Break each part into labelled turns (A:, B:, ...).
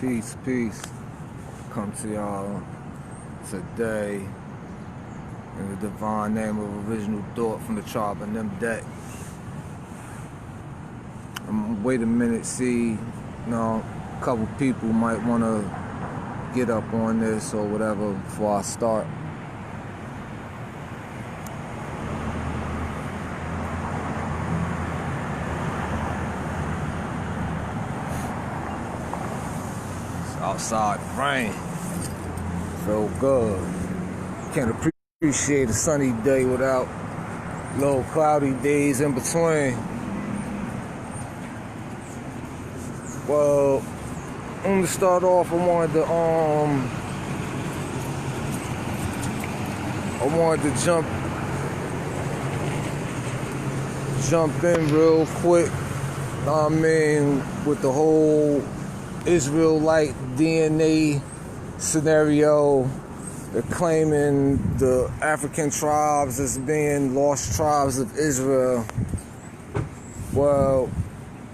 A: Peace. Come to y'all today in the divine name of original thought from the tribe of them deck. Wait a minute, see, a couple people might want to get up on this or whatever before I start. Outside rain, feel good. Can't appreciate a sunny day without little cloudy days in between. Well, I'm gonna start off. I wanted to jump in real quick. I mean, with the whole Israelite DNA scenario, they're claiming the African tribes as being lost tribes of Israel. Well,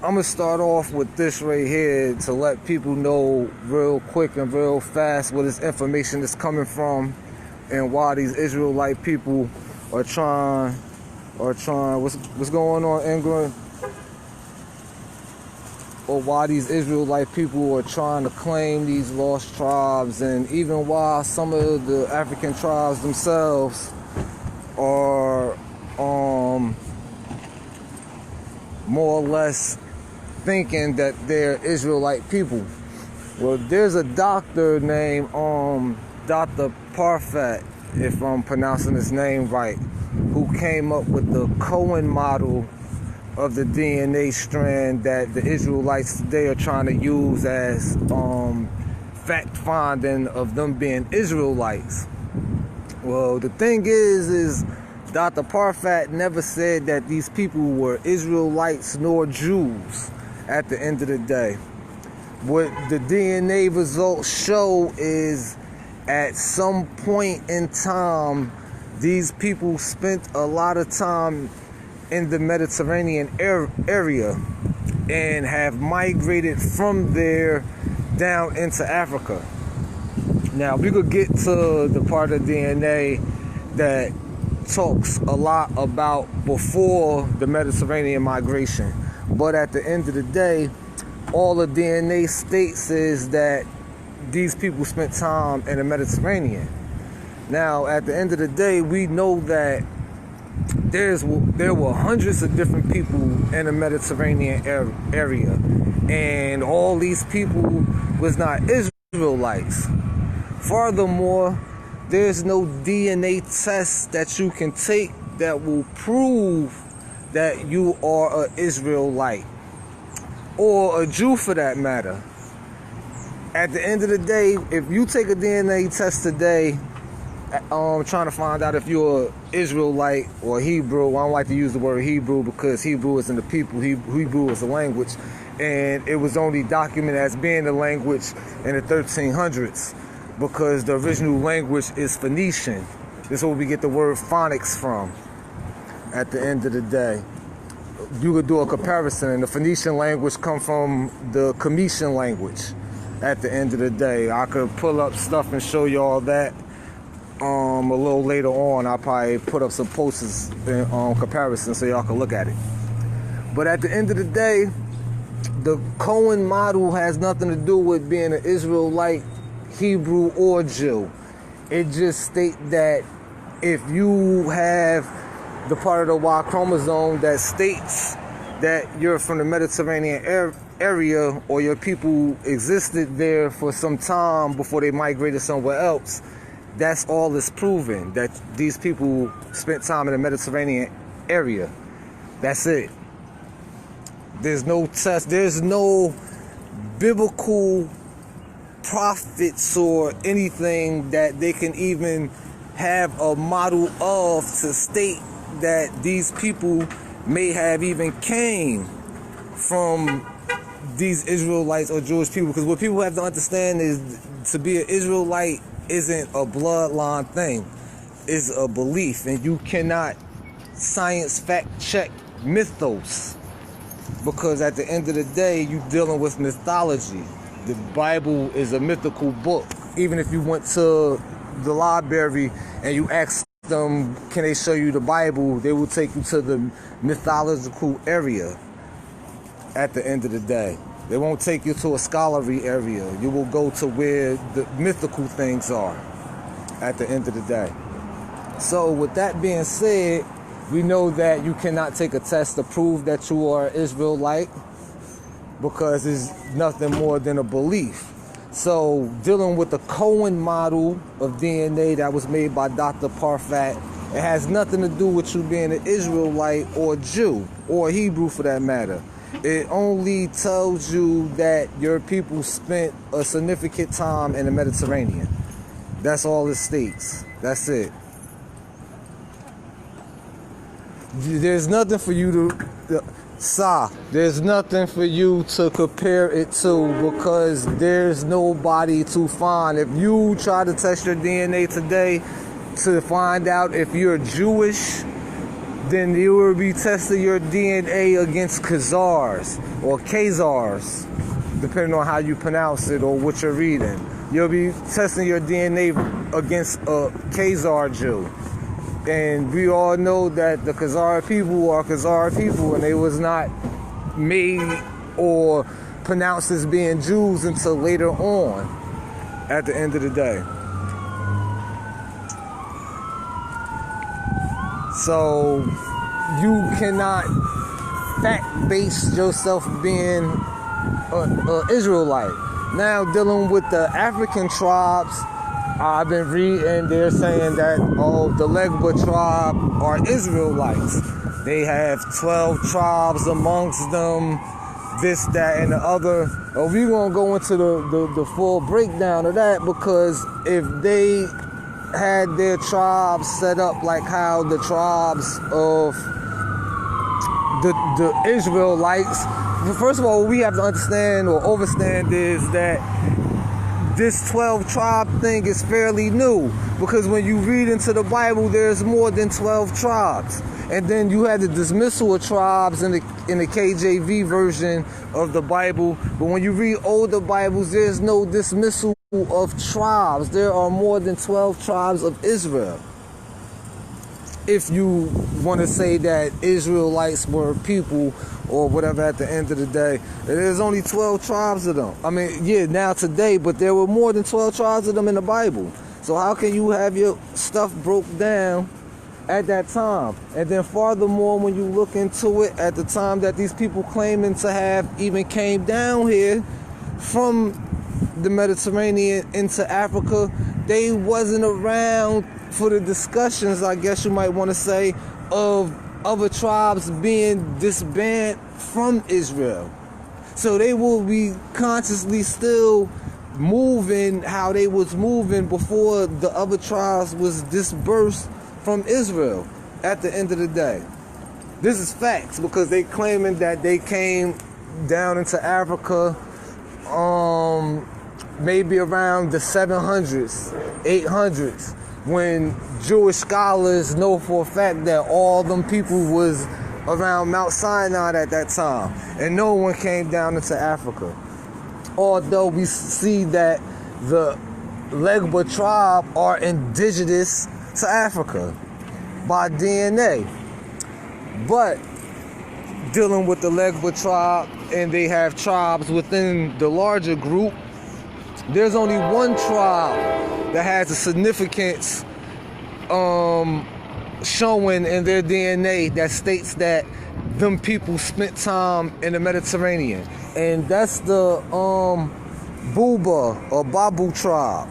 A: I'm gonna start off with this right here to let people know real quick and real fast where this information is coming from and why these Israelite people are trying. What's going on, England? Or why these Israelite people are trying to claim these lost tribes, and even why some of the African tribes themselves are more or less thinking that they're Israelite people. Well, there's a doctor named Dr. Pratt, if I'm pronouncing his name right, who came up with the Cohan model of the DNA strand that the Israelites today are trying to use as fact finding of them being Israelites. Well, the thing is Dr. Pratt never said that these people were Israelites nor Jews at the end of the day. What the DNA results show is at some point in time, these people spent a lot of time in the Mediterranean area and have migrated from there down into Africa. Now, we could get to the part of DNA that talks a lot about before the Mediterranean migration. But at the end of the day, all the DNA states is that these people spent time in the Mediterranean. Now, at the end of the day, we know that there were hundreds of different people in the Mediterranean area, and all these people was not Israelites. Furthermore, there's no DNA test that you can take that will prove that you are an Israelite or a Jew for that matter. At the end of the day, if you take a DNA test today, trying to find out if you're an Israelite or Hebrew. I don't like to use the word Hebrew because Hebrew isn't the people. Hebrew is a language, and it was only documented as being a language in the 1300s because the original language is Phoenician. This is where we get the word phonics from. At the end of the day, you could do a comparison, and the Phoenician language come from the Cometian language. At the end of the day, I could pull up stuff and show you all that. A little later on, I'll probably put up some posters in comparison so y'all can look at it. But at the end of the day, the Cohan model has nothing to do with being an Israelite, Hebrew, or Jew. It just states that if you have the part of the Y chromosome that states that you're from the Mediterranean area or your people existed there for some time before they migrated somewhere else, that's all it's proven, that these people spent time in the Mediterranean area. That's it. There's no test. There's no biblical prophets or anything that they can even have a model of to state that these people may have even came from these Israelites or Jewish people. Because what people have to understand is to be an Israelite isn't a bloodline thing. It's a belief, and you cannot science fact check mythos, because at the end of the day, you're dealing with mythology. The Bible is a mythical book. Even if you went to the library and you asked them, can they show you the Bible, they will take you to the mythological area at the end of the day. They won't take you to a scholarly area. You will go to where the mythical things are at the end of the day. So with that being said, we know that you cannot take a test to prove that you are an Israelite, because it's nothing more than a belief. So dealing with the Cohan model of DNA that was made by Dr. Pratt, it has nothing to do with you being an Israelite or Jew or Hebrew for that matter. It only tells you that your people spent a significant time in the Mediterranean. That's all it states. That's it. There's nothing for you to... there's nothing for you to compare it to, because there's nobody to find. If you try to test your DNA today to find out if you're Jewish, then you will be testing your DNA against Khazars or Khazars, depending on how you pronounce it or what you're reading. You'll be testing your DNA against a Khazar Jew. And we all know that the Khazar people are Khazar people, and they was not made or pronounced as being Jews until later on at the end of the day. So you cannot fact-base yourself being an Israelite. Now, dealing with the African tribes, I've been reading, they're saying that, the Legba tribe are Israelites. They have 12 tribes amongst them, this, that, and the other. We're going to go into the full breakdown of that, because if they had their tribes set up like how the tribes of the Israelites, first of all, what we have to understand or understand is that this 12 tribe thing is fairly new, because when you read into the Bible, there's more than 12 tribes. And then you had the dismissal of tribes in the KJV version of the Bible. But when you read older Bibles, there's no dismissal of tribes. There are more than 12 tribes of Israel. If you want to say that Israelites were people or whatever at the end of the day, there's only 12 tribes of them. I mean, yeah, now today, but there were more than 12 tribes of them in the Bible. So how can you have your stuff broke down at that time? And then furthermore, when you look into it, at the time that these people claiming to have even came down here from the Mediterranean into Africa, they wasn't around for the discussions, I guess you might want to say, of other tribes being disbanded from Israel. So they will be consciously still moving how they was moving before the other tribes was dispersed from Israel at the end of the day. This is facts, because they claiming that they came down into Africa maybe around the 700s, 800s, when Jewish scholars know for a fact that all them people was around Mount Sinai at that time, and no one came down into Africa. Although we see that the Legba tribe are indigenous to Africa by DNA. But dealing with the Legba tribe, and they have tribes within the larger group, there's only one tribe that has a significance showing in their DNA that states that them people spent time in the Mediterranean, and that's the Buba or Babu tribe,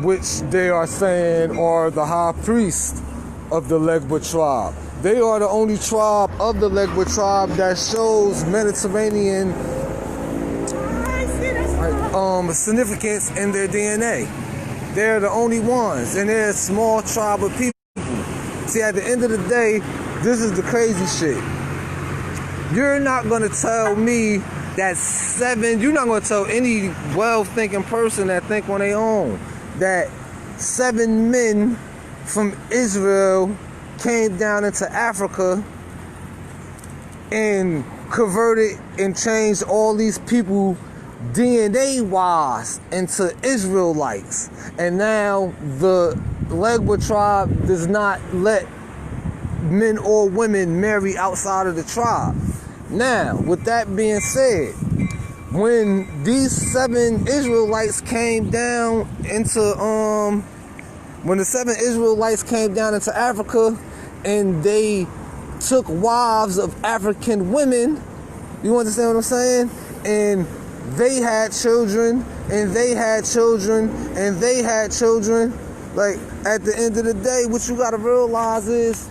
A: which they are saying are the high priest of the Legba tribe. They are the only tribe of the Legba tribe that shows Mediterranean significance in their DNA. They're the only ones, and they're a small tribe of people. See, at the end of the day, this is the crazy shit. You're not gonna tell me that you're not gonna tell any well-thinking person that think on their own that 7 men from Israel came down into Africa and converted and changed all these people DNA-wise into Israelites. And now the Legba tribe does not let men or women marry outside of the tribe. Now, with that being said, when these 7 Israelites came down into when the 7 Israelites came down into Africa and they took wives of African women, you understand what I'm saying? And they had children, and they had children, and they had children. Like, at the end of the day, what you gotta realize is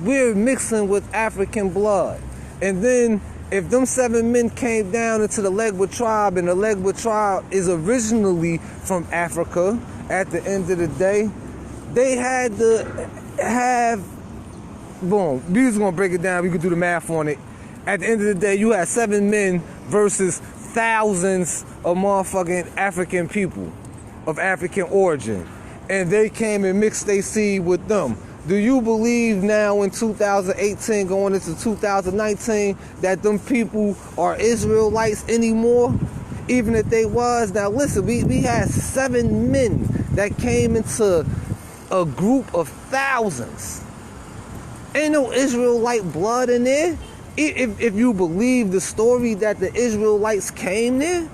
A: we're mixing with African blood. And then if them 7 men came down into the Legba tribe, and the Legba tribe is originally from Africa, at the end of the day, they had to have, boom, we just gonna break it down, we could do the math on it. At the end of the day, you had 7 men versus thousands of motherfucking African people of African origin. And they came and mixed their seed with them. Do you believe now in 2018 going into 2019 that them people are Israelites anymore? Even if they was. Now listen, we had 7 men that came into a group of thousands. Ain't no Israelite blood in there. If you believe the story that the Israelites came there,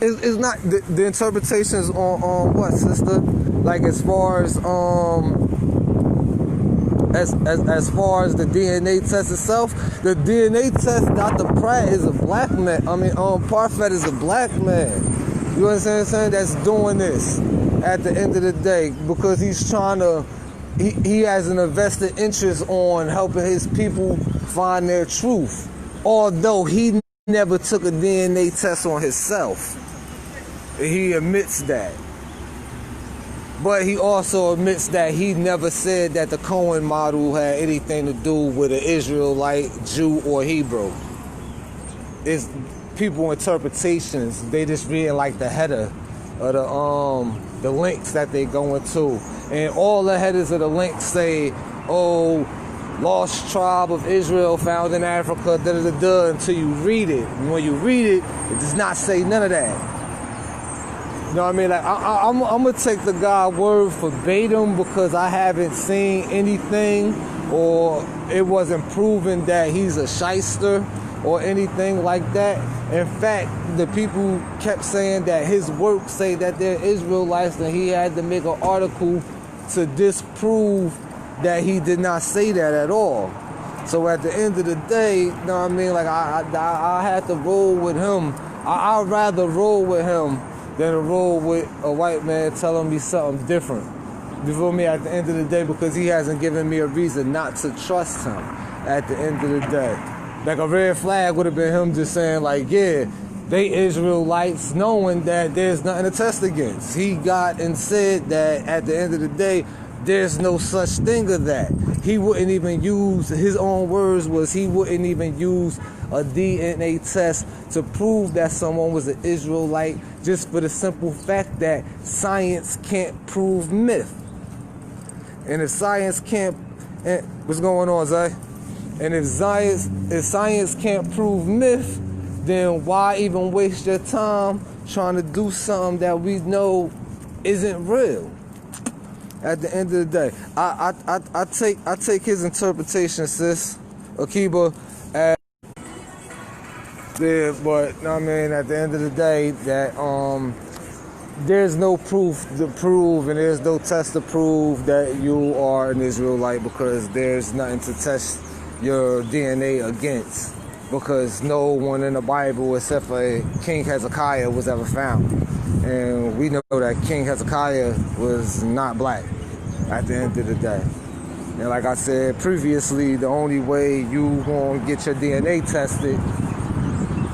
A: it's not the interpretations on what, sister? Like as far as far as the DNA test itself, the DNA test, Dr. Pratt is a black man. I mean, Parfait is a black man. You understand what I'm saying? That's doing this at the end of the day because he's trying to. He has an invested interest on helping his people find their truth, although he never took a DNA test on himself. He admits that. But he also admits that he never said that the Cohan model had anything to do with an Israelite, Jew, or Hebrew. It's people interpretations. They just read like the header of the links that they go into. And all the headers of the links say, oh, lost tribe of Israel found in Africa, da-da-da-da, until you read it. And when you read it, it does not say none of that. You know what I mean? Like, I'm going to take the God word verbatim because I haven't seen anything or it wasn't proven that he's a shyster or anything like that. In fact, the people kept saying that his works say that they're Israelites and he had to make an article to disprove that he did not say that at all. So at the end of the day, you know what I mean? Like, I had to roll with him. I'd rather roll with him than to roll with a white man telling me something different. You feel me? At the end of the day, because he hasn't given me a reason not to trust him at the end of the day. Like a red flag would have been him just saying like, yeah, they Israelites, knowing that there's nothing to test against. He got and said that at the end of the day, there's no such thing as that. He wouldn't even use, his own words was he wouldn't even use a DNA test to prove that someone was an Israelite just for the simple fact that science can't prove myth. And if science can't, what's going on, Zay? And if science can't prove myth, then why even waste your time trying to do something that we know isn't real? At the end of the day, I take his interpretation, sis, Akiba, as yeah, but I mean, at the end of the day, that there's no proof to prove and there's no test to prove that you are an Israelite because there's nothing to test your DNA against, because no one in the Bible except for King Hezekiah was ever found. And we know that King Hezekiah was not black at the end of the day. And like I said previously, the only way you gonna get your DNA tested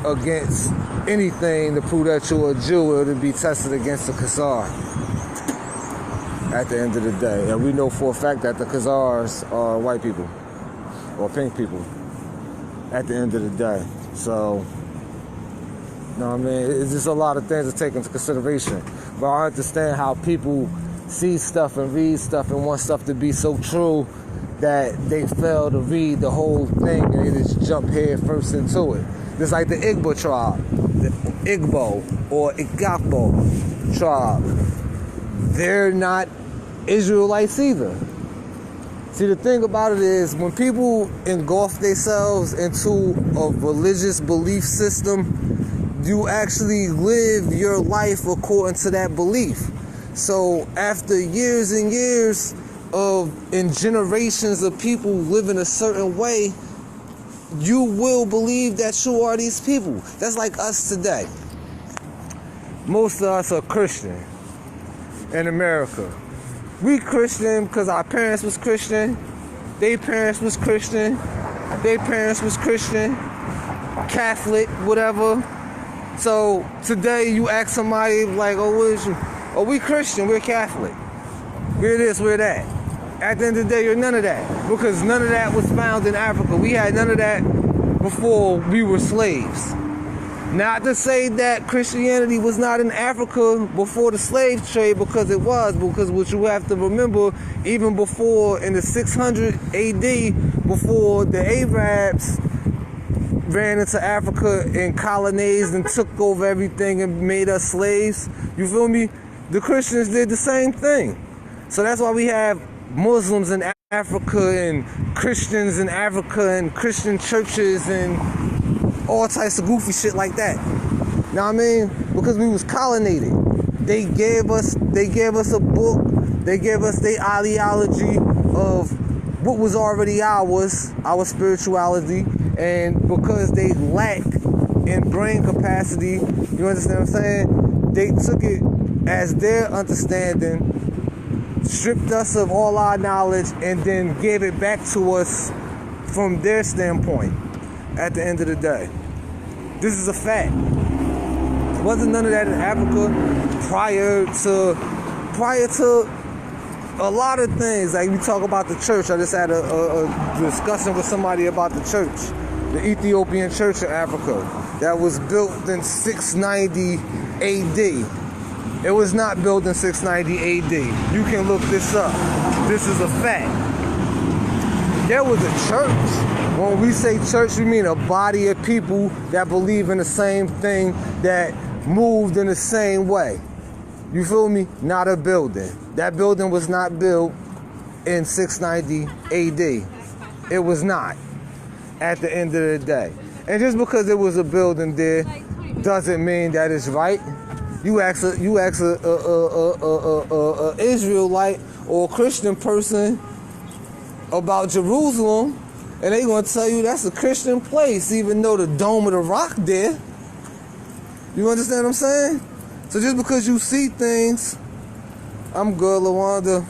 A: against anything to prove that you're a Jew, it would be tested against the Khazar at the end of the day. And we know for a fact that the Khazars are white people or pink people at the end of the day. So, you know what I mean? It's just a lot of things to take into consideration. But I understand how people see stuff and read stuff and want stuff to be so true that they fail to read the whole thing and they just jump head first into it. Just like the Igbo tribe, the Igbo or Igbo tribe. They're not Israelites either. See, the thing about it is when people engulf themselves into a religious belief system, you actually live your life according to that belief. So after years and years and generations of people living a certain way, you will believe that you are these people. That's like us today. Most of us are Christian in America. We Christian because our parents was Christian, their parents was Christian, their parents was Christian, Catholic, whatever. So today you ask somebody like, oh, what is you? Oh, we Christian, we're Catholic. We're this, we're that. At the end of the day, you're none of that. Because none of that was found in Africa. We had none of that before we were slaves. Not to say that Christianity was not in Africa before the slave trade, because it was. Because what you have to remember, even before in the 600 AD, before the Arabs ran into Africa and colonized and took over everything and made us slaves, you feel me? The Christians did the same thing. So that's why we have Muslims in Africa and Christians in Africa and Christian churches and all types of goofy shit like that. Know what I mean? Because we was colonized. They gave us a book. They gave us their ideology of what was already ours, our spirituality, and because they lack in brain capacity, you understand what I'm saying? They took it as their understanding, stripped us of all our knowledge, and then gave it back to us from their standpoint at the end of the day. This is a fact. There wasn't none of that in Africa prior to a lot of things. Like we talk about the church. I just had a discussion with somebody about the church, the Ethiopian church in Africa that was built in 690 AD. It was not built in 690 AD. You can look this up. This is a fact. There was a church. When we say church, we mean a body of people that believe in the same thing, that moved in the same way. You feel me? Not a building. That building was not built in 690 AD. It was not, at the end of the day. And just because it was a building there doesn't mean that it's right. You ask a Israelite or a Christian person about Jerusalem, and they gonna tell you that's a Christian place, even though the Dome of the Rock there. You understand what I'm saying? So just because you see things, I'm good, LaWanda.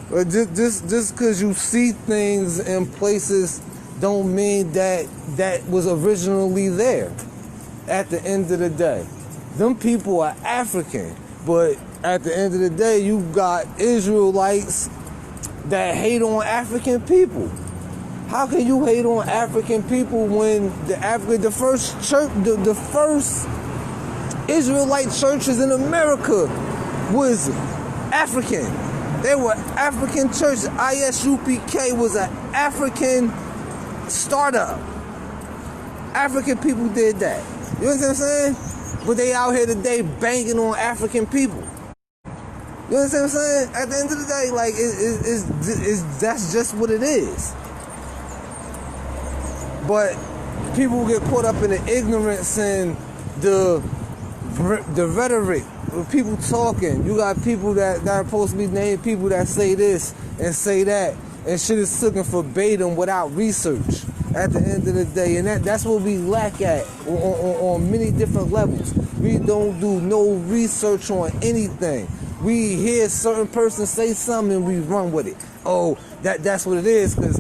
A: But just because you see things in places don't mean that that was originally there. At the end of the day, them people are African, but at the end of the day, you got Israelites that hate on African people. How can you hate on African people when the first church, the first Israelite churches in America was African? They were African churches. ISUPK was an African startup. African people did that. You understand what I'm saying? But they out here today banging on African people. You understand what I'm saying? At the end of the day, like, that's just what it is. But people get caught up in the ignorance and the rhetoric of people talking. You got people that are supposed to be named people that say this and say that, and shit is taken verbatim without research at the end of the day. And that's what we lack at on many different levels. We don't do no research on anything. We hear certain person say something and we run with it. Oh, that's what it is because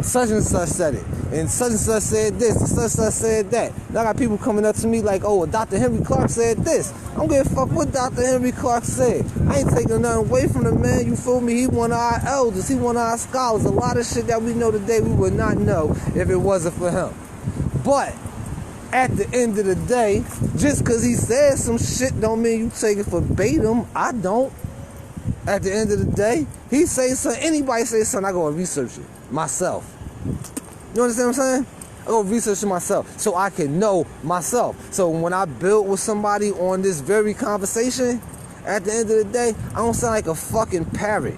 A: such and such said it. And such said this, and such said that. Now I got people coming up to me like, oh, Dr. Henry Clark said this. I don't give a fuck what Dr. Henry Clark said. I ain't taking nothing away from the man, you feel me? He one of our elders, he one of our scholars. A lot of shit that we know today we would not know if it wasn't for him. But at the end of the day, just because he said some shit don't mean you take it verbatim. I don't. At the end of the day, he say something, anybody say something, I go and research it myself. You understand what I'm saying? I go research it myself so I can know myself. So when I build with somebody on this very conversation, at the end of the day, I don't sound like a fucking parrot.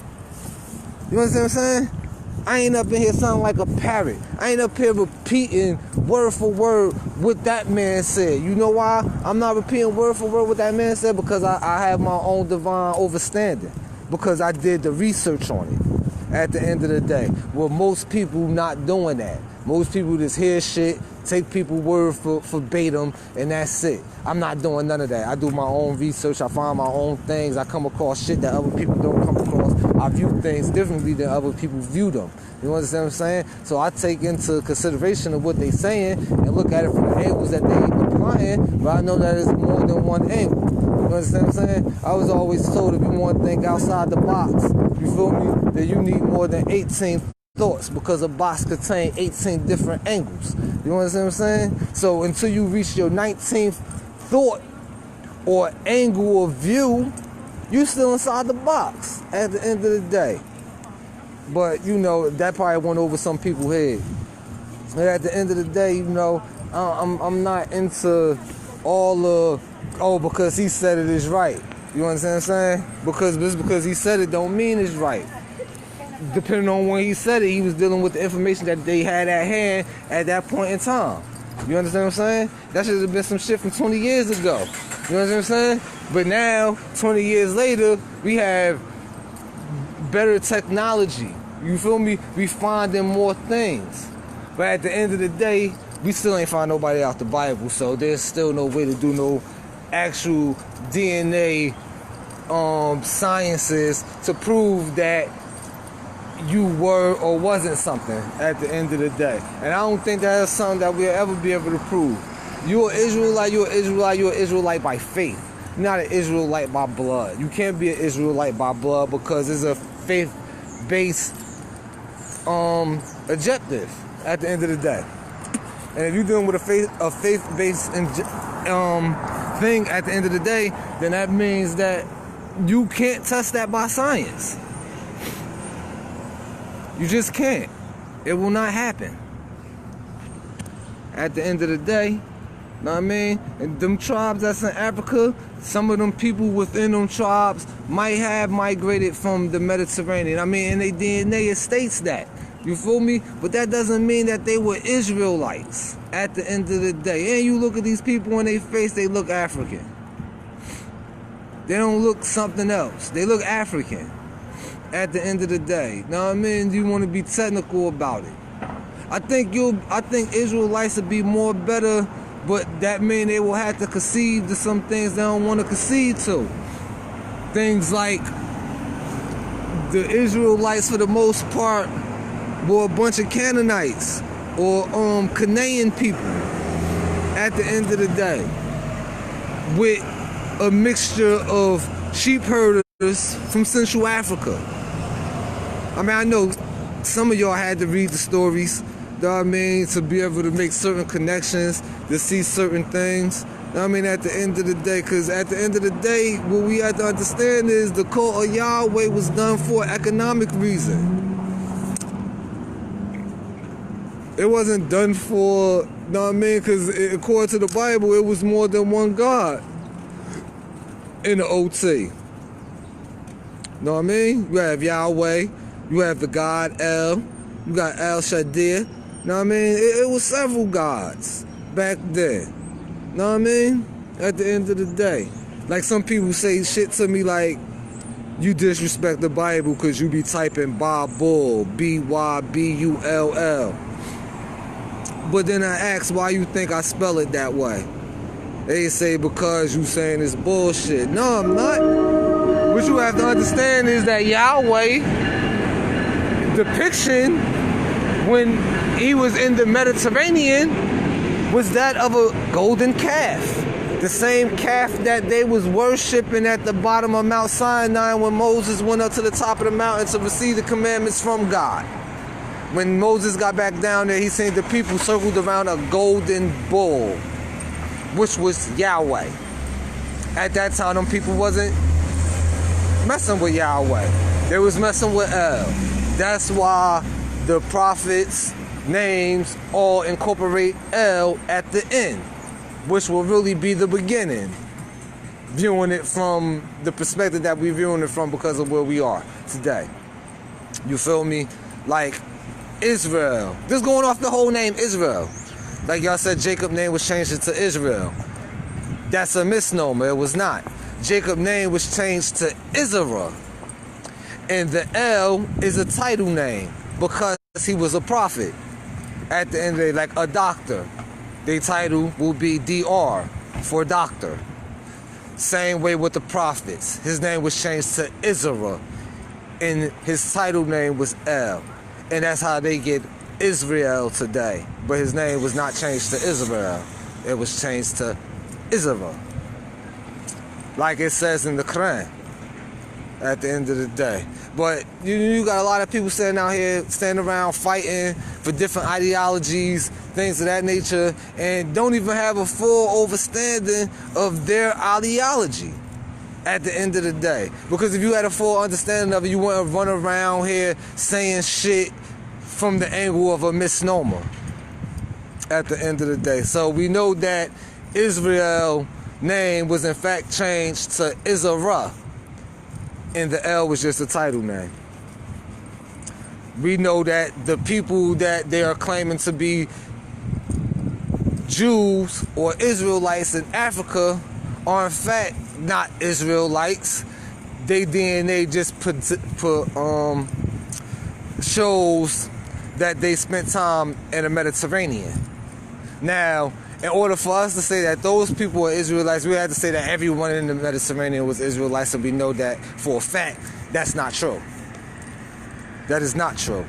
A: You understand what I'm saying? I ain't up in here sounding like a parrot. I ain't up here repeating word for word what that man said. You know why I'm not repeating word for word what that man said? Because I have my own divine understanding. Because I did the research on it at the end of the day. Well, most people not doing that. Most people just hear shit, take people's word for verbatim, and that's it. I'm not doing none of that. I do my own research. I find my own things. I come across shit that other people don't come across. I view things differently than other people view them. You understand what I'm saying? So I take into consideration of what they saying and look at it from the angles that they applying, but I know that it's more than one angle. You understand what I'm saying? I was always told if you want to think outside the box, you feel me, that you need more than 18 thoughts because a box contains 18 different angles. You understand what I'm saying? So until you reach your 19th thought or angle of view, you still inside the box at the end of the day. But, you know, that probably went over some people's head. And at the end of the day, you know, I'm not into all the, because he said it is right. You understand what I'm saying? Because just because he said it don't mean it's right. Depending on when he said it, he was dealing with the information that they had at hand at that point in time. You understand what I'm saying? That should have been some shit from 20 years ago. You understand what I'm saying? But now, 20 years later, we have better technology. You feel me? We finding more things. But at the end of the day, we still ain't find nobody out the Bible, so there's still no way to do no actual DNA sciences to prove that you were or wasn't something at the end of the day. And I don't think that's something that we'll ever be able to prove. You're an Israelite, you're an Israelite, you're an Israelite by faith. You're not an Israelite by blood. You can't be an Israelite by blood because it's a faith-based objective at the end of the day. And if you're dealing with a faith-based thing at the end of the day, then that means that you can't test that by science. You just can't. It will not happen. At the end of the day, know what I mean? And them tribes that's in Africa, some of them people within them tribes might have migrated from the Mediterranean. I mean, in their DNA it states that. You feel me? But that doesn't mean that they were Israelites at the end of the day. And you look at these people in their face, they look African. They don't look something else. They look African. At the end of the day, know what I mean? You want to be technical about it. I think Israelites would be more better, but that means they will have to concede to some things they don't want to concede to. Things like the Israelites, for the most part, were a bunch of Canaanites or Canaan people. At the end of the day, with a mixture of sheep herders from Central Africa. I mean, I know some of y'all had to read the stories, you know what I mean, to be able to make certain connections, to see certain things. You know what I mean, at the end of the day, because at the end of the day, what we have to understand is the cult of Yahweh was done for economic reason. It wasn't done for, you know what I mean, because according to the Bible, it was more than one God in the OT. You know what I mean? You have Yahweh. You have the God El, you got El Shaddai, you know what I mean? It was several gods back then, you know what I mean? At the end of the day. Like some people say shit to me like, you disrespect the Bible because you be typing Bible, B-Y-B-U-L-L. But then I ask why you think I spell it that way. They say because you saying it's bullshit. No, I'm not. What you have to understand is that Yahweh, depiction when he was in the Mediterranean was that of a golden calf. The same calf that they was worshiping at the bottom of Mount Sinai when Moses went up to the top of the mountain to receive the commandments from God. When Moses got back down there, he seen the people circled around a golden bull, which was Yahweh. At that time, them people wasn't messing with Yahweh. They was messing with El. That's why the prophets' names all incorporate El at the end, which will really be the beginning, viewing it from the perspective that we're viewing it from because of where we are today. You feel me? Like Israel. This going off the whole name Israel. Like y'all said, Jacob's name was changed to Israel. That's a misnomer. It was not. Jacob's name was changed to Israel. And the El is a title name because he was a prophet. At the end of the day, like a doctor. Their title will be DR for doctor. Same way with the prophets. His name was changed to Israel. And his title name was El. And that's how they get Israel today. But his name was not changed to Israel. It was changed to Israel. Like it says in the Quran at the end of the day. But you got a lot of people standing out here, standing around fighting for different ideologies, things of that nature, and don't even have a full understanding of their ideology at the end of the day. Because if you had a full understanding of it, you wouldn't run around here saying shit from the angle of a misnomer at the end of the day. So we know that Israel name was in fact changed to Israel, and the L was just a title name. We know that the people that they are claiming to be Jews or Israelites in Africa are in fact not Israelites. They DNA just shows that they spent time in the Mediterranean. Now, in order for us to say that those people are Israelites, we have to say that everyone in the Mediterranean was Israelites, and we know that for a fact that's not true. That is not true.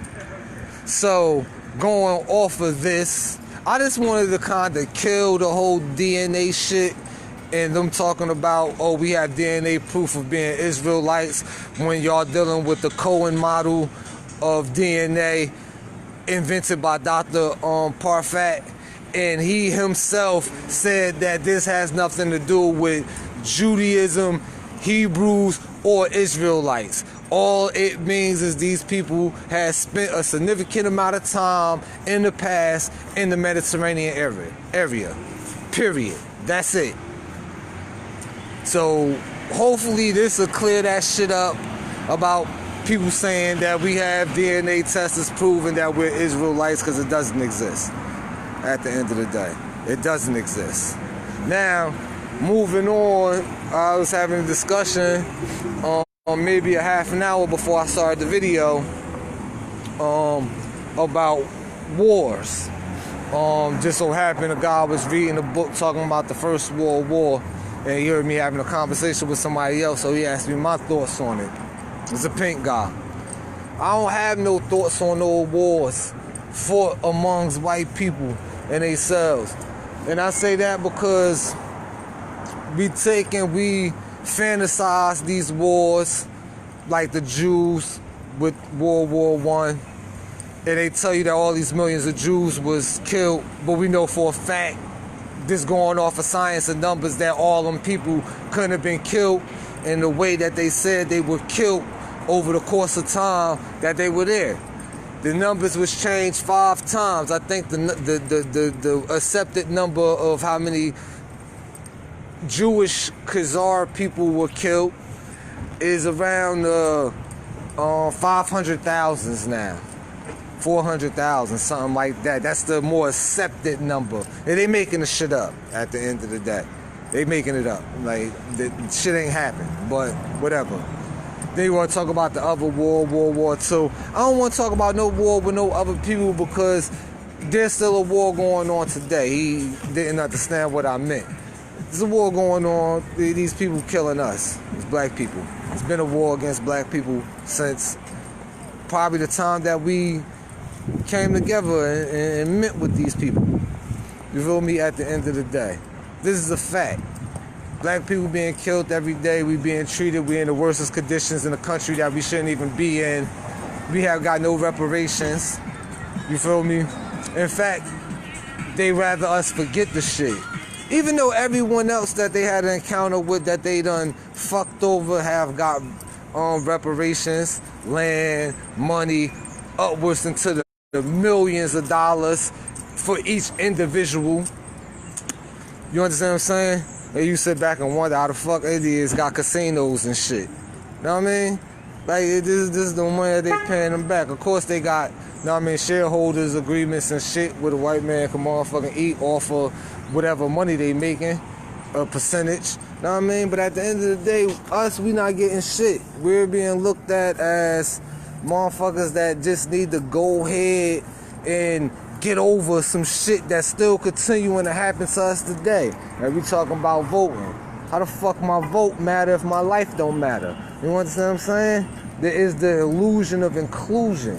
A: So, going off of this, I just wanted to kind of kill the whole DNA shit and them talking about, oh, we have DNA proof of being Israelites when y'all dealing with the Cohan model of DNA invented by Dr. Parfat. And he himself said that this has nothing to do with Judaism, Hebrews, or Israelites. All it means is these people have spent a significant amount of time in the past in the Mediterranean area. Period. That's it. So hopefully this will clear that shit up about people saying that we have DNA tests proving that we're Israelites, because it doesn't exist. At the end of the day, it doesn't exist. Now, moving on, I was having a discussion on maybe a half an hour before I started the video about wars. Just so happened a guy was reading a book talking about the First World War, and he heard me having a conversation with somebody else, so he asked me my thoughts on it. It's a pink guy. I don't have no thoughts on no wars fought amongst white people and themselves. And I say that because we fantasize these wars like the Jews with World War I. And they tell you that all these millions of Jews was killed, but we know for a fact, this going off of science and numbers, that all them people couldn't have been killed in the way that they said they were killed over the course of time that they were there. The numbers was changed 5 times. I think the accepted number of how many Jewish Khazar people were killed is around 500,000 now. 400,000, something like that. That's the more accepted number. And they making the shit up at the end of the day. They making it up. Like, the shit ain't happened, but whatever. Then you want to talk about the other war, World War II. I don't want to talk about no war with no other people because there's still a war going on today. He didn't understand what I meant. There's a war going on. These people killing us. It's black people. It's been a war against black people since probably the time that we came together and met with these people. You feel me? At the end of the day. This is a fact. Black people being killed every day. We being treated. We in the worstest conditions in a country that we shouldn't even be in. We have got no reparations. You feel me? In fact, they rather us forget the shit. Even though everyone else that they had an encounter with that they done fucked over have got reparations, land, money, upwards into the millions of dollars for each individual. You understand what I'm saying? And you sit back and wonder how the fuck Indians got casinos and shit. You know what I mean? Like, this is the money that they paying them back. Of course they got, you know what I mean, shareholders agreements and shit where the white man can motherfucking eat off of whatever money they making, a percentage. You know what I mean? But at the end of the day, us, we not getting shit. We're being looked at as motherfuckers that just need to go ahead and get over some shit that's still continuing to happen to us today. And we talking about voting. How the fuck my vote matter if my life don't matter? You understand what I'm saying? There is the illusion of inclusion.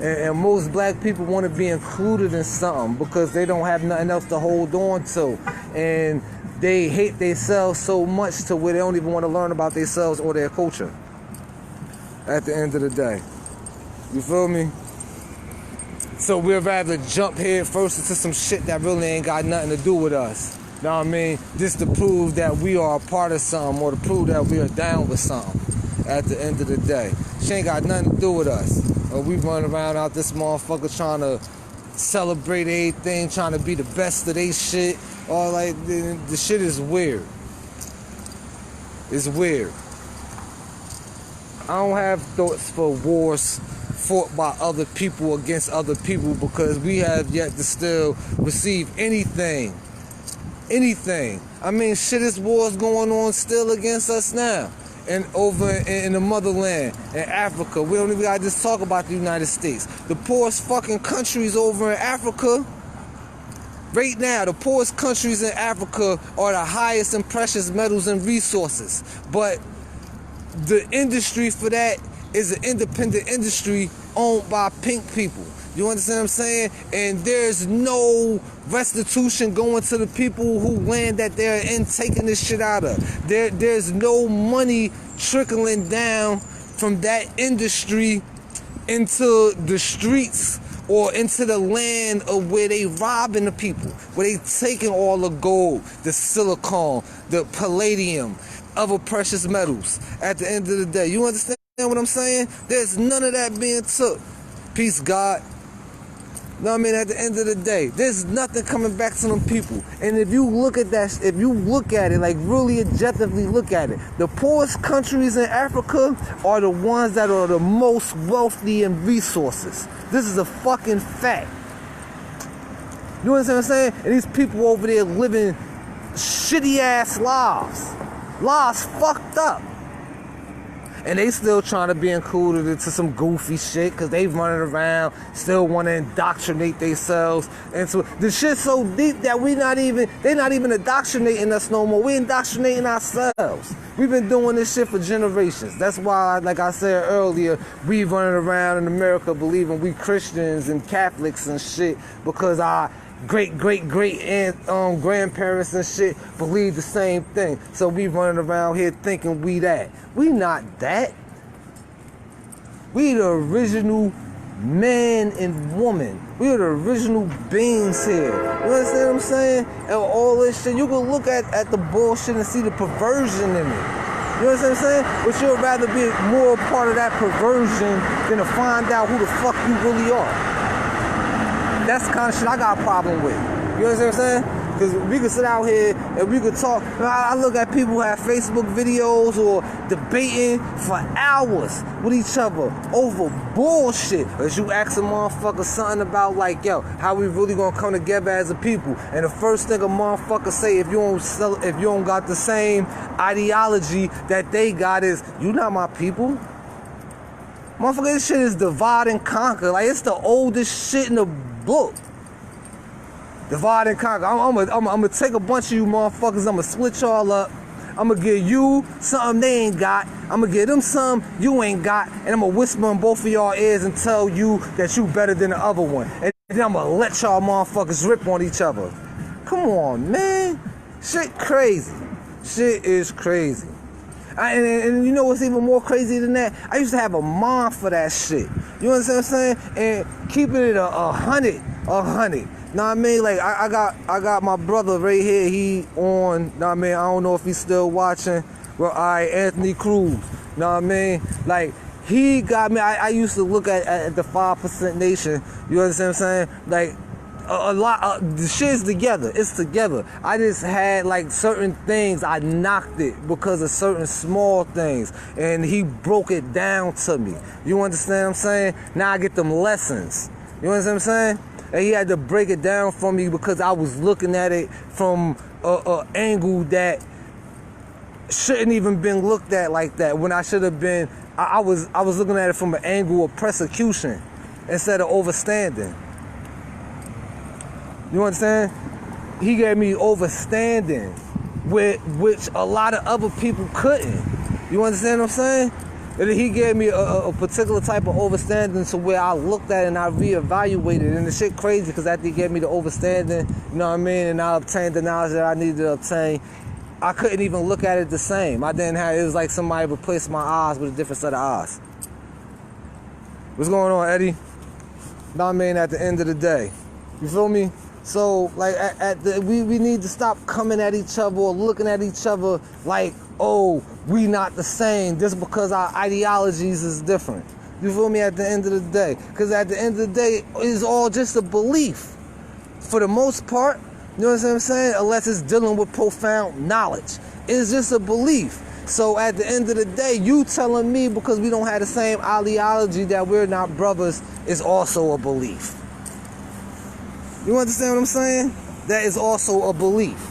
A: And most black people want to be included in something because they don't have nothing else to hold on to. And they hate themselves so much to where they don't even want to learn about themselves or their culture. At the end of the day. You feel me? So we'd rather jump head first into some shit that really ain't got nothing to do with us. You know what I mean? Just to prove that we are a part of something or to prove that we are down with something at the end of the day. She ain't got nothing to do with us. Or we run around out this motherfucker trying to celebrate everything, trying to be the best of they shit. Or like, the shit is weird. It's weird. I don't have thoughts for wars fought by other people against other people because we have yet to still receive anything. Anything. I mean, shit, this war's going on still against us now. And over in the motherland, in Africa, we don't even gotta just talk about the United States. The poorest fucking countries over in Africa, right now, the poorest countries in Africa are the highest in precious metals and resources. But the industry for that is an independent industry owned by pink people. You understand what I'm saying? And there's no restitution going to the people who land that they're in taking this shit out of. There's no money trickling down from that industry into the streets or into the land of where they robbing the people, where they taking all the gold, the silicon, the palladium, other precious metals at the end of the day. You understand what I'm saying? There's none of that being took. Peace, God. You know what I mean? At the end of the day, there's nothing coming back to them people. And if you look at that, if you look at it, like really objectively look at it, the poorest countries in Africa are the ones that are the most wealthy in resources. This is a fucking fact. You understand what I'm saying? And these people over there living shitty ass lives. Lives fucked up. And they still trying to be included into some goofy shit because they running around, still want to indoctrinate themselves. And so the shit's so deep that they not even indoctrinating us no more. We indoctrinating ourselves. We've been doing this shit for generations. That's why, like I said earlier, we running around in America believing we Christians and Catholics and shit because our great grandparents and shit believe the same thing. So we running around here thinking we that. We not that. We the original man and woman. We are the original beings here. You understand what I'm saying? And all this shit, you can look at the bullshit and see the perversion in it. You know what I'm saying? But you'd rather be more a part of that perversion than to find out who the fuck you really are. That's the kind of shit I got a problem with. You understand what I'm saying? Because we could sit out here and we could talk. I look at people who have Facebook videos or debating for hours with each other over bullshit. As you ask a motherfucker something about like, yo, how we really gonna come together as a people? And the first thing a motherfucker say if you don't got the same ideology that they got is, you not my people. Motherfucker, this shit is divide and conquer. Like, it's the oldest shit in the book. Divide and conquer. I'm gonna take a bunch of you motherfuckers, I'm gonna split y'all up. I'm gonna give you something they ain't got. I'm gonna give them something you ain't got. And I'm gonna whisper in both of y'all ears and tell you that you better than the other one. And then I'm gonna let y'all motherfuckers rip on each other. Come on, man. Shit crazy. Shit is crazy. And you know what's even more crazy than that? I used to have a mind for that shit. You understand what I'm saying? And keeping it a hundred. Know what I mean? Like, I got my brother right here. He on, know what I mean? I don't know if he's still watching. Well, Anthony Cruz. Know what I mean? Like, he got me. I used to look at the 5% nation. You understand what I'm saying? Like, a lot, the shit's together. It's together. I just had like certain things. I knocked it because of certain small things. And he broke it down to me. You understand what I'm saying? Now I get them lessons. You understand what I'm saying? And he had to break it down for me because I was looking at it from an angle that shouldn't even been looked at like that. When I should have been, I was looking at it from an angle of persecution instead of overstanding. You understand? He gave me overstanding, which a lot of other people couldn't. You understand what I'm saying? And he gave me a particular type of overstanding to where I looked at it and I reevaluated. And the shit crazy because after he gave me the overstanding, you know what I mean, and I obtained the knowledge that I needed to obtain, I couldn't even look at it the same. I didn't have, it was like somebody replaced my eyes with a different set of eyes. What's going on, Eddie? You know what I mean, at the end of the day. You feel me? So, like, we need to stop coming at each other or looking at each other like, oh, we not the same just because our ideologies is different. You feel me? At the end of the day. Because at the end of the day, it's all just a belief. For the most part, you know what I'm saying? Unless it's dealing with profound knowledge. It's just a belief. So at the end of the day, you telling me because we don't have the same ideology that we're not brothers is also a belief. You understand what I'm saying? That is also a belief.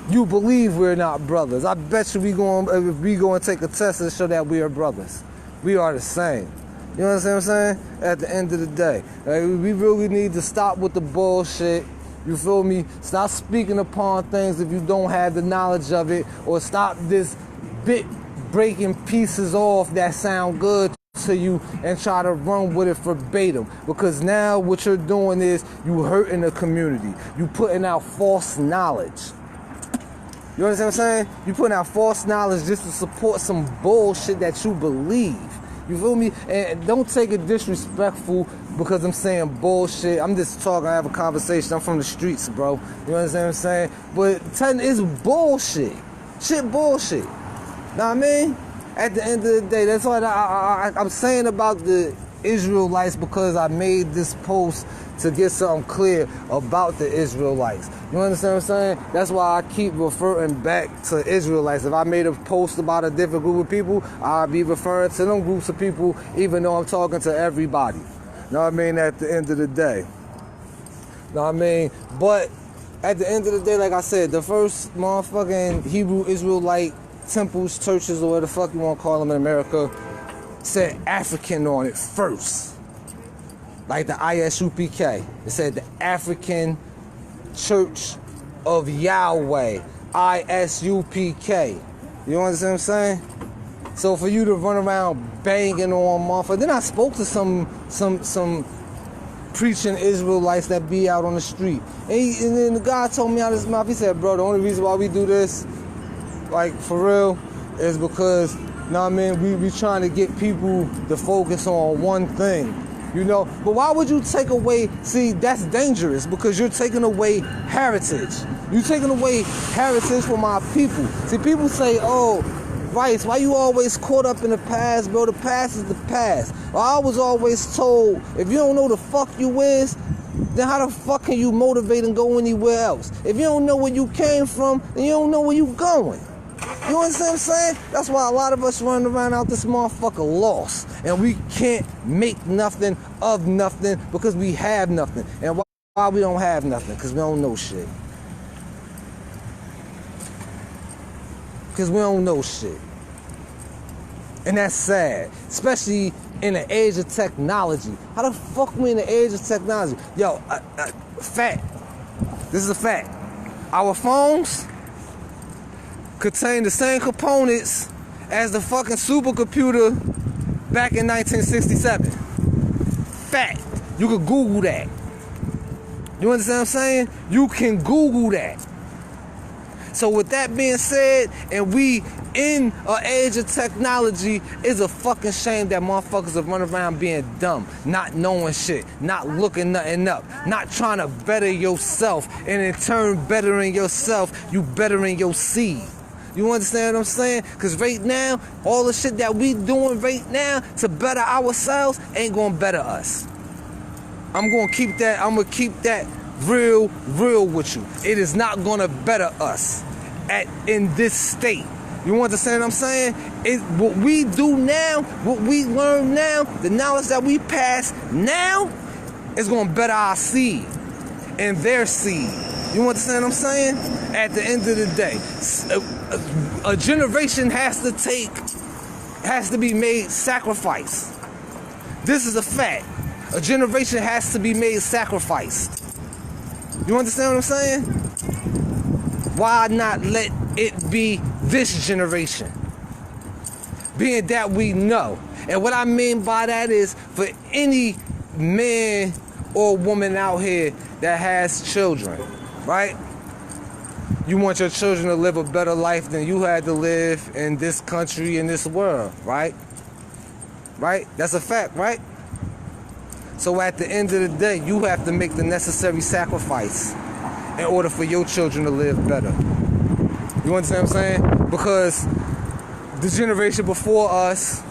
A: You believe we're not brothers. I bet you if we go and take a test and show that we are brothers. We are the same. You understand what I'm saying? At the end of the day. Like, we really need to stop with the bullshit. You feel me? Stop speaking upon things if you don't have the knowledge of it. Or stop this bit breaking pieces off that sound good to you and try to run with it verbatim, because now what you're doing is you hurting the community. You putting out false knowledge. You understand what I'm saying? You putting out false knowledge just to support some bullshit that you believe. You feel me? And don't take it disrespectful because I'm saying bullshit. I'm just talking, I have a conversation. I'm from the streets, bro. You understand what I'm saying? But it's bullshit. Shit bullshit. Know what I mean? At the end of the day, that's what I'm saying about the Israelites, because I made this post to get something clear about the Israelites. You understand what I'm saying? That's why I keep referring back to Israelites. If I made a post about a different group of people, I'll be referring to them groups of people, even though I'm talking to everybody. Know what I mean? At the end of the day. Know what I mean? But at the end of the day, like I said, the first motherfucking Hebrew Israelite temples, churches, or whatever the fuck you want to call them in America, said African on it first. Like the ISUPK. It said the African Church of Yahweh. ISUPK. You understand what I'm saying? So for you to run around banging on motherfuckers. Then I spoke to some preaching Israelites that be out on the street. And then the guy told me out of his mouth, he said, bro, the only reason why we do this, like, for real, is because, you know what I mean, we trying to get people to focus on one thing, you know? But why would you take away, see, that's dangerous, because you're taking away heritage. You're taking away heritage from our people. See, people say, oh, Vice, why you always caught up in the past, bro? The past is the past. Well, I was always told, if you don't know the fuck you is, then how the fuck can you motivate and go anywhere else? If you don't know where you came from, then you don't know where you going. You understand what I'm saying? That's why a lot of us running around out this motherfucker lost. And we can't make nothing of nothing because we have nothing. And why we don't have nothing? Because we don't know shit. Because we don't know shit. And that's sad. Especially in the age of technology. How the fuck we in the age of technology? Yo, fact. This is a fact. Our phones contain the same components as the fucking supercomputer back in 1967. Fact. You can Google that. You understand what I'm saying? You can Google that. So with that being said, and we in an age of technology, it's a fucking shame that motherfuckers are running around being dumb, not knowing shit, not looking nothing up, not trying to better yourself, and in turn bettering yourself, you bettering your seed. You understand what I'm saying? Because right now, all the shit that we doing right now to better ourselves ain't gonna better us. I'm gonna keep that real with you. It is not gonna better us in this state. You understand what I'm saying? What we do now, what we learn now, the knowledge that we pass now is gonna better our seed and their seed. You understand what I'm saying? At the end of the day, a generation has to be made sacrifice. This is a fact. A generation has to be made sacrificed. You understand what I'm saying? Why not let it be this generation? Being that we know. And what I mean by that is, for any man or woman out here that has children, right? You want your children to live a better life than you had to live in this country, in this world, right? Right? That's a fact, right? So at the end of the day, you have to make the necessary sacrifice in order for your children to live better. You understand what I'm saying? Because the generation before us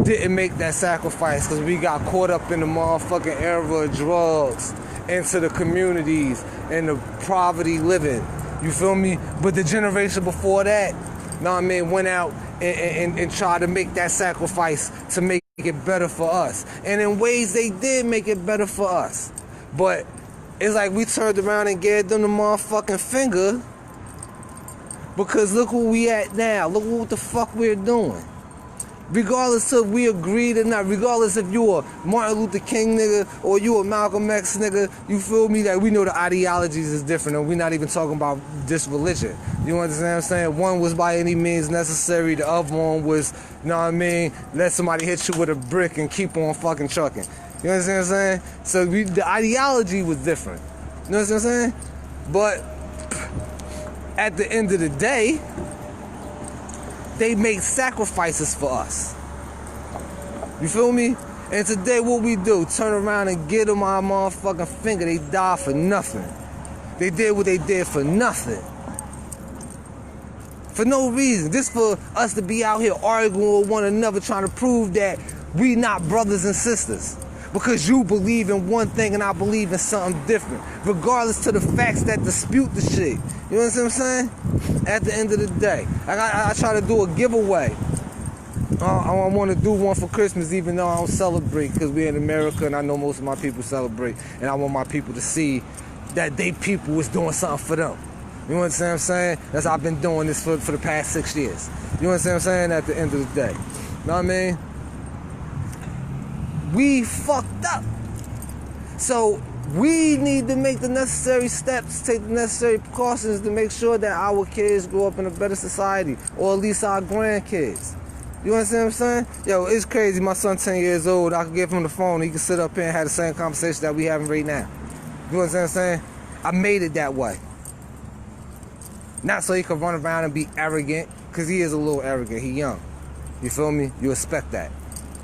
A: didn't make that sacrifice because we got caught up in the motherfucking era of drugs, into the communities and the poverty living. You feel me? But the generation before that, know what I mean, went out and tried to make that sacrifice to make it better for us. And in ways they did make it better for us. But it's like we turned around and gave them the motherfucking finger because look where we at now. Look what the fuck we're doing. Regardless of we agreed or not, regardless if you a Martin Luther King nigga or you a Malcolm X nigga, you feel me? That we know the ideologies is different and we're not even talking about this religion. You understand what I'm saying? One was by any means necessary, the other one was, you know what I mean, let somebody hit you with a brick and keep on fucking trucking. You understand what I'm saying? So the ideology was different. You know what I'm saying? But at the end of the day, they make sacrifices for us. You feel me? And today what we do, turn around and give them our motherfucking finger. They died for nothing. They did what they did for nothing. For no reason. Just for us to be out here arguing with one another, trying to prove that we not brothers and sisters. Because you believe in one thing and I believe in something different. Regardless to the facts that dispute the shit. You know what I'm saying? At the end of the day, I try to do a giveaway. I want to do one for Christmas even though I don't celebrate because we're in America and I know most of my people celebrate. And I want my people to see that they people was doing something for them. You understand what I'm saying? That's how I've been doing this for the past 6 years. You understand what I'm saying? At the end of the day. You know what I mean? We fucked up. So we need to make the necessary steps, take the necessary precautions to make sure that our kids grow up in a better society, or at least our grandkids. You understand what I'm saying? Yo, it's crazy. My son 10 years old. I can give him the phone. He can sit up here and have the same conversation that we having right now. You understand what I'm saying? I made it that way. Not so he can run around and be arrogant, because he is a little arrogant. He young. You feel me? You expect that.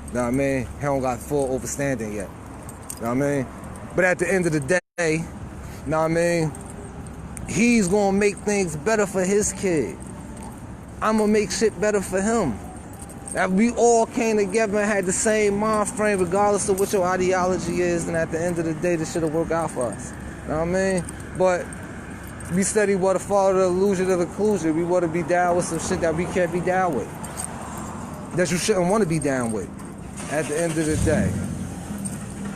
A: You know what I mean? He don't got full overstanding yet. You know what I mean? But at the end of the day, you know what I mean? He's going to make things better for his kid. I'm going to make shit better for him. That we all came together and had the same mind frame regardless of what your ideology is. And at the end of the day, this shit will work out for us. You know what I mean? But we steady want to follow the illusion of inclusion. We want to be down with some shit that we can't be down with. That you shouldn't want to be down with. At the end of the day,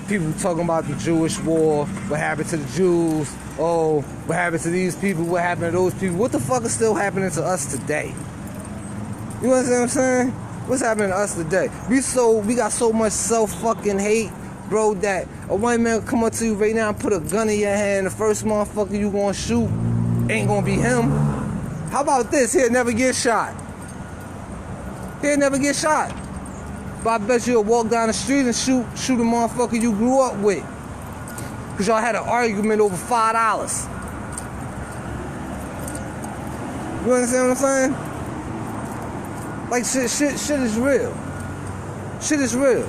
A: people talking about the Jewish war, what happened to the Jews, oh, what happened to these people, what happened to those people. What the fuck is still happening to us today? You understand what I'm saying? What's happening to us today? We got so much self-fucking hate, bro, that a white man come up to you right now and put a gun in your hand, the first motherfucker you gonna shoot ain't gonna be him. How about this? He'll never get shot. He'll never get shot. But I bet you'll walk down the street and shoot a motherfucker you grew up with. Because y'all had an argument over $5. You understand what I'm saying? Like shit is real. Shit is real.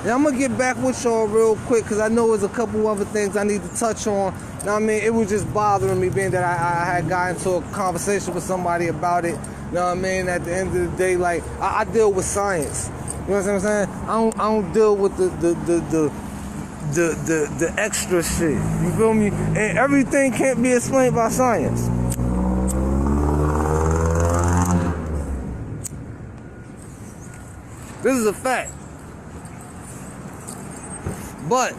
A: And I'm gonna get back with y'all real quick because I know there's a couple other things I need to touch on. You know what I mean? It was just bothering me being that I had gotten into a conversation with somebody about it. You know what I mean? At the end of the day, like I deal with science. You know what I'm saying? I don't deal with the extra shit. You feel me? And everything can't be explained by science. This is a fact. But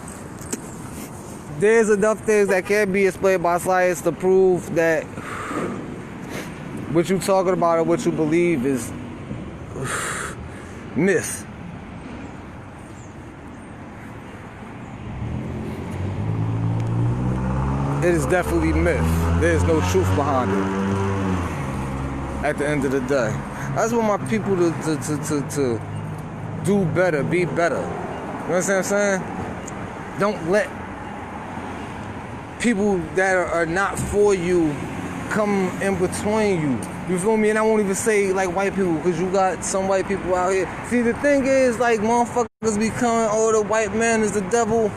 A: there's enough things that can be explained by science to prove that what you're talking about or what you believe is myth. It is definitely myth. There's no truth behind it. At the end of the day, I just want my people to do better, be better. You know what I'm saying? Don't let people that are not for you come in between you. You feel me? And I won't even say like white people, because you got some white people out here. See, the thing is, like, motherfuckers be coming, oh, the white man is the devil,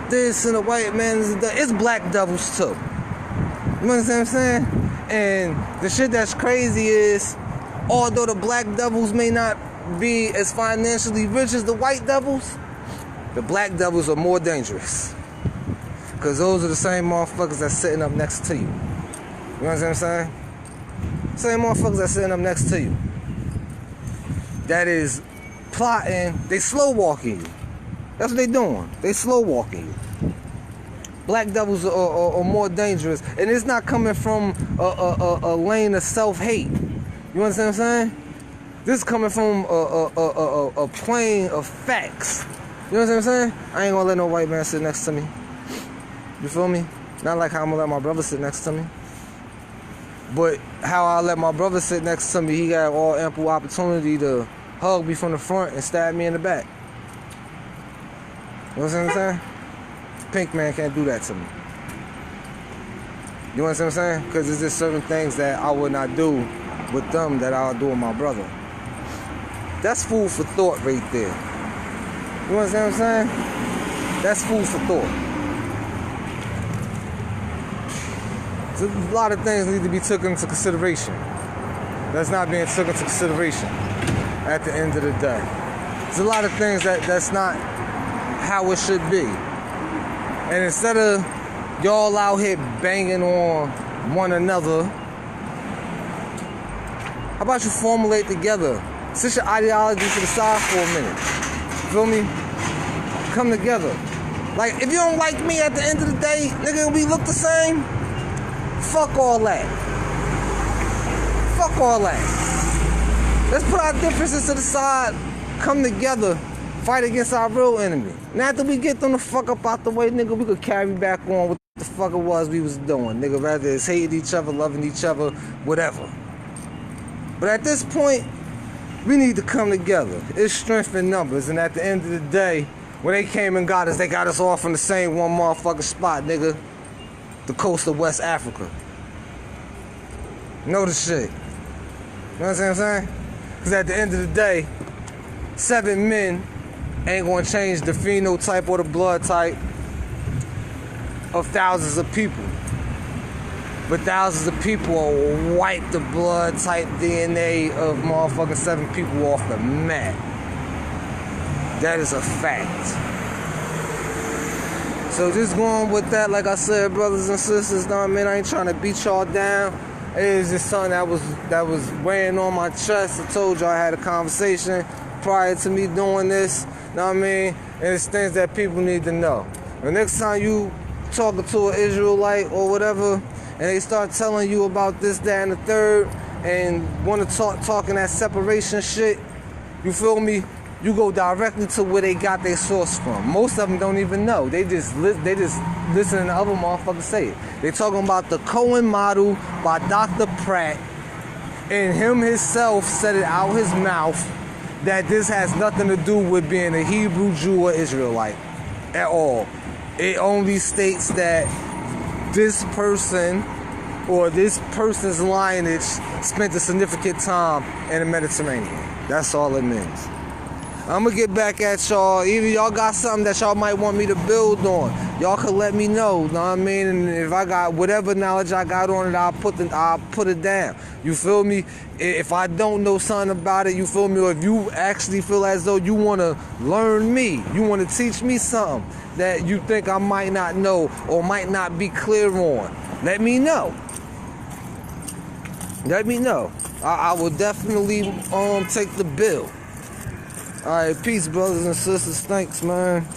A: this, and the white man is the devil. It's black devils too. You know what I'm saying? And the shit that's crazy is, although the black devils may not be as financially rich as the white devils, the black devils are more dangerous. Because those are the same motherfuckers that's sitting up next to you. You know what I'm saying? Same motherfuckers that's sitting up next to you. That is plotting, they slow walking you. That's what they doing. They slow walking you. Black devils are more dangerous. And it's not coming from a lane of self-hate. You understand what I'm saying? This is coming from a plane of facts. You know what I'm saying? I ain't gonna let no white man sit next to me. You feel me? Not like how I'm gonna let my brother sit next to me. But how I let my brother sit next to me, he got all ample opportunity to hug me from the front and stab me in the back. You know what I'm saying? Pink man can't do that to me. You know what I'm saying? Because there's just certain things that I would not do with them that I'll do with my brother. That's food for thought right there. You know what I'm saying? That's food for thought. So a lot of things need to be taken into consideration. That's not being taken into consideration at the end of the day. There's a lot of things that's not how it should be. And instead of y'all out here banging on one another, how about you formulate together? Sit your ideology to the side for a minute. You feel me? Come together. Like, if you don't like me at the end of the day, nigga, we look the same. Fuck all that. Fuck all that. Let's put our differences to the side, come together, fight against our real enemy. And after we get them the fuck up out the way, nigga, we could carry back on what the fuck it was we was doing. Nigga, rather it's hating each other, loving each other, whatever. But at this point, we need to come together. It's strength in numbers. And at the end of the day, when they came and got us, they got us all from the same one motherfucking spot, nigga. The coast of West Africa. Know the shit. You know what I'm saying? Because at the end of the day, 7 men ain't gonna change the phenotype or the blood type of thousands of people. But thousands of people will wipe the blood type DNA of motherfucking 7 people off the map. That is a fact. So just going with that, like I said, brothers and sisters, know what I mean? I ain't trying to beat y'all down. It is just something that was weighing on my chest. I told y'all I had a conversation prior to me doing this, know what I mean? And it's things that people need to know. The next time you talking to an Israelite or whatever, and they start telling you about this, that, and the third, and want to talking that separation shit, you feel me? You go directly to where they got their source from. Most of them don't even know. They just listening to other motherfuckers say it. They talking about the Cohan model by Dr. Pratt, and him himself said it out his mouth that this has nothing to do with being a Hebrew Jew or Israelite at all. It only states that this person or this person's lineage spent a significant time in the Mediterranean. That's all it means. I'm gonna get back at y'all. Even y'all got something that y'all might want me to build on, y'all could let me know. Know what I mean? And if I got whatever knowledge I got on it, I'll put it down. You feel me? If I don't know something about it, you feel me? Or if you actually feel as though you want to learn me, you want to teach me something that you think I might not know or might not be clear on, let me know. Let me know. I will definitely take the bill. All right, peace, brothers and sisters. Thanks, man.